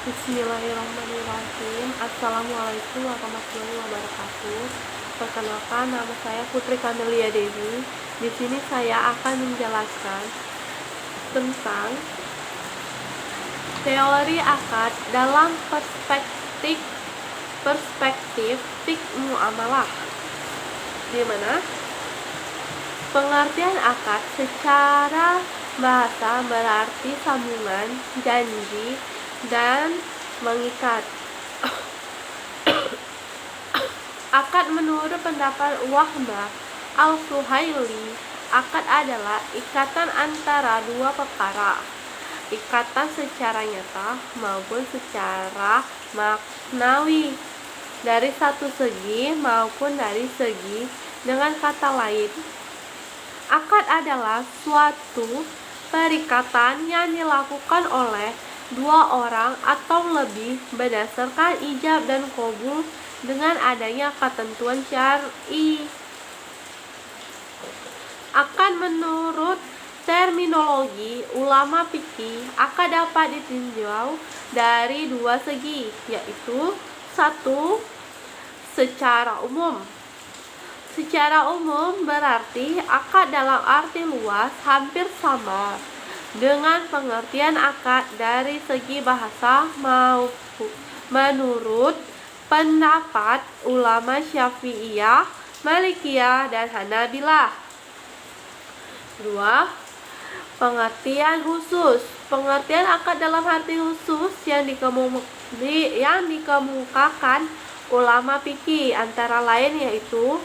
Bismillahirrahmanirrahim. Assalamualaikum warahmatullahi wabarakatuh. Perkenalkan, nama saya Putri Kamelia Dewi. Di sini saya akan menjelaskan tentang teori akad dalam perspektif fiqh muamalah, di mana pengertian akad secara bahasa berarti sambungan, janji, dan mengikat. Akad menurut pendapat Wahbah Al-Suhaili, akad adalah ikatan antara dua perkara, ikatan secara nyata maupun secara maknawi, dari satu segi maupun dari segi. Dengan kata lain, akad adalah suatu perikatan yang dilakukan oleh dua orang atau lebih berdasarkan ijab dan qabul dengan adanya ketentuan syar'i. Akad menurut terminologi ulama fikih, akad dapat ditinjau dari dua segi, yaitu satu, secara umum. Secara umum berarti akad dalam arti luas hampir sama dengan pengertian akad dari segi bahasa maupun menurut pendapat ulama Syafi'iyah, Malikiyah, dan Hanabilah. 2. Pengertian khusus. Pengertian akad dalam arti khusus yang dikemukakan ulama fikih antara lain yaitu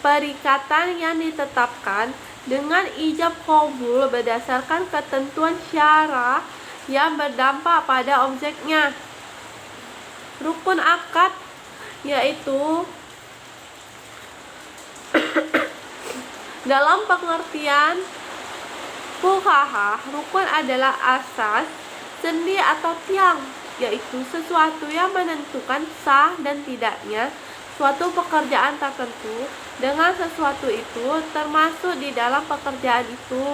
perikatan yang ditetapkan dengan ijab qabul berdasarkan ketentuan syara yang berdampak pada objeknya. Rukun akad yaitu dalam pengertian fuqaha, rukun adalah asas, sendi atau tiang, yaitu sesuatu yang menentukan sah dan tidaknya suatu pekerjaan tertentu dengan sesuatu itu termasuk di dalam pekerjaan itu.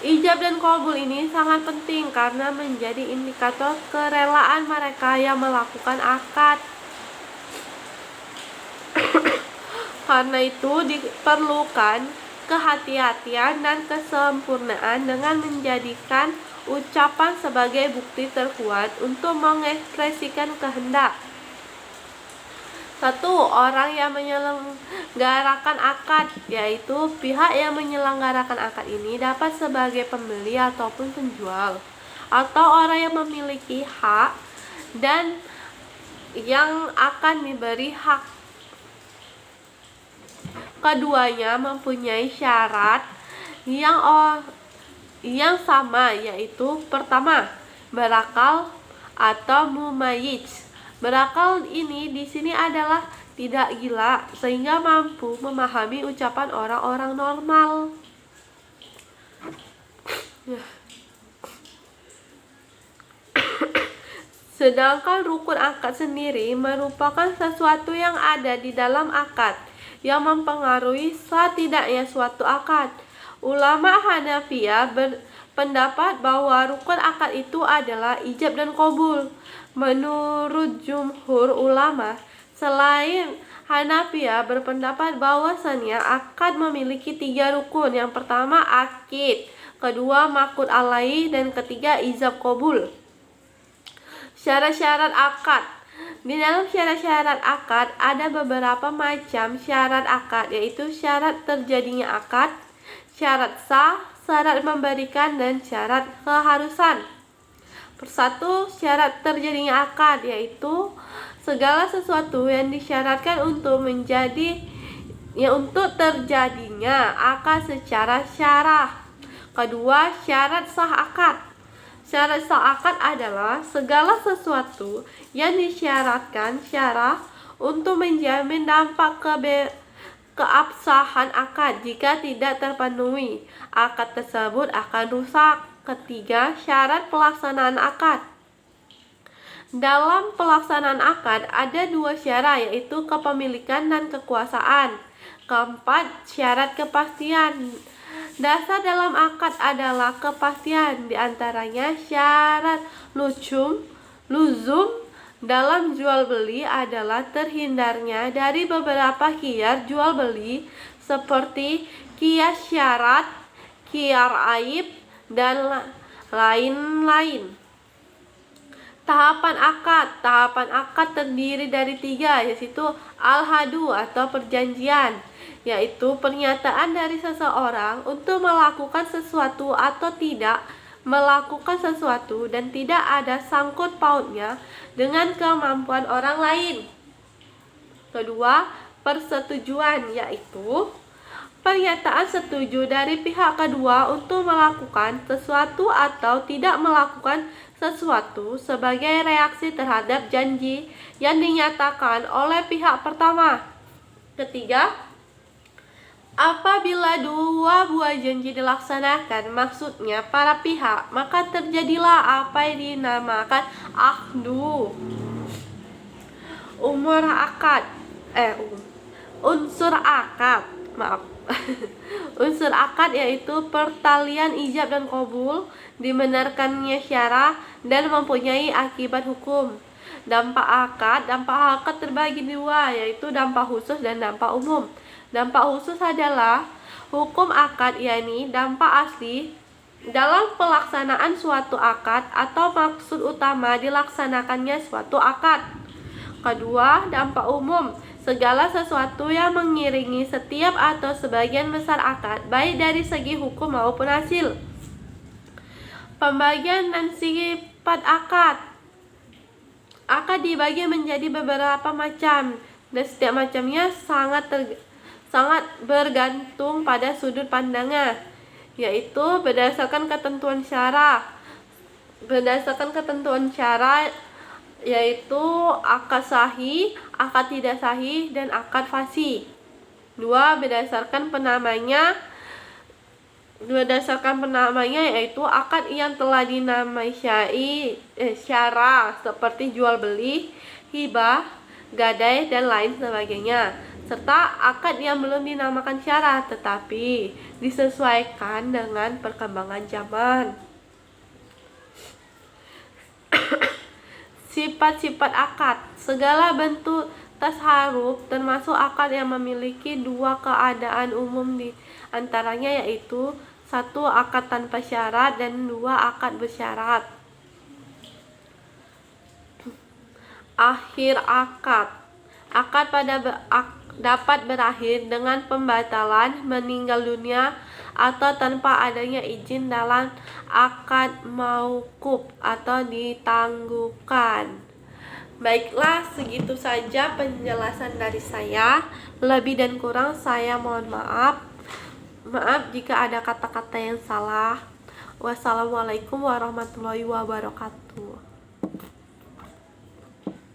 Ijab dan qabul ini sangat penting karena menjadi indikator kerelaan mereka yang melakukan akad. Karena itu diperlukan kehati-hatian dan kesempurnaan dengan menjadikan ucapan sebagai bukti terkuat untuk mengekspresikan kehendak. 1. Orang yang menyelenggarakan akad, yaitu pihak yang menyelenggarakan akad ini dapat sebagai pembeli ataupun penjual, atau orang yang memiliki hak dan yang akan diberi hak. Keduanya mempunyai syarat yang sama, yaitu pertama, berakal atau mumayyiz. Berakal ini di sini adalah tidak gila sehingga mampu memahami ucapan orang-orang normal. Sedangkan rukun akad sendiri merupakan sesuatu yang ada di dalam akad yang mempengaruhi sah tidaknya suatu akad. Ulama Hanafiyah berpendapat bahwa rukun akad itu adalah ijab dan qabul. Menurut jumhur ulama, selain Hanafiyah berpendapat bahwasannya akad memiliki 3 rukun. Yang pertama akid, kedua maqud alaih, dan ketiga ijab qabul. Syarat-syarat akad. Di dalam syarat-syarat akad ada beberapa macam syarat akad, yaitu syarat terjadinya akad, syarat sah, syarat memberikan, dan syarat keharusan. Persatu, syarat terjadinya akad, yaitu segala sesuatu yang disyaratkan untuk terjadinya akad secara syarah. Kedua, syarat sah akad. Syarat sah akad adalah segala sesuatu yang disyaratkan syarah untuk menjamin dampak keabsahan akad. Jika tidak terpenuhi, akad tersebut akan rusak. Ketiga, syarat pelaksanaan akad. Dalam pelaksanaan akad ada 2 syarat, yaitu kepemilikan dan kekuasaan. Keempat, syarat kepastian. Dasar dalam akad adalah kepastian, diantaranya syarat luzum dalam jual beli adalah terhindarnya dari beberapa khiyar jual beli seperti khiyar syarat, khiyar aib, dan lain-lain. Tahapan akad terdiri dari 3, yaitu al-hadu atau perjanjian, yaitu pernyataan dari seseorang untuk melakukan sesuatu atau tidak melakukan sesuatu dan tidak ada sangkut pautnya dengan kemampuan orang lain. Kedua, persetujuan, yaitu pernyataan setuju dari pihak kedua untuk melakukan sesuatu atau tidak melakukan sesuatu sebagai reaksi terhadap janji yang dinyatakan oleh pihak pertama. Ketiga, apabila dua buah janji dilaksanakan, maksudnya para pihak, maka terjadilah apa yang dinamakan akhdu. Unsur akad Unsur akad yaitu pertalian ijab dan qabul, dibenarkannya syarah, dan mempunyai akibat hukum. Dampak akad terbagi 2, yaitu dampak khusus dan dampak umum. Dampak khusus adalah hukum akad, yakni dampak asli dalam pelaksanaan suatu akad atau maksud utama dilaksanakannya suatu akad. Kedua, dampak umum, segala sesuatu yang mengiringi setiap atau sebagian besar akad, baik dari segi hukum maupun hasil. Pembagian dan sifat akad. Akad dibagi menjadi beberapa macam, dan setiap macamnya sangat bergantung pada sudut pandangnya, yaitu berdasarkan ketentuan syara. Yaitu akad sahih, akad tidak sahih, dan akad fasih. 2. Berdasarkan penamanya yaitu akad yang telah dinamai syara seperti jual beli, hibah, gadai, dan lain sebagainya, serta akad yang belum dinamakan syara tetapi disesuaikan dengan perkembangan zaman. Sifat-sifat akad. Segala bentuk tasarruf termasuk akad yang memiliki 2 keadaan umum, di antaranya yaitu 1. Akad tanpa syarat, dan 2. Akad bersyarat. Akhir akad. Akad dapat berakhir dengan pembatalan, meninggal dunia, atau tanpa adanya izin dalam akad mauquf atau ditangguhkan. Baiklah, segitu saja penjelasan dari saya. Lebih dan kurang saya mohon maaf. Maaf jika ada kata-kata yang salah. Wassalamualaikum warahmatullahi wabarakatuh.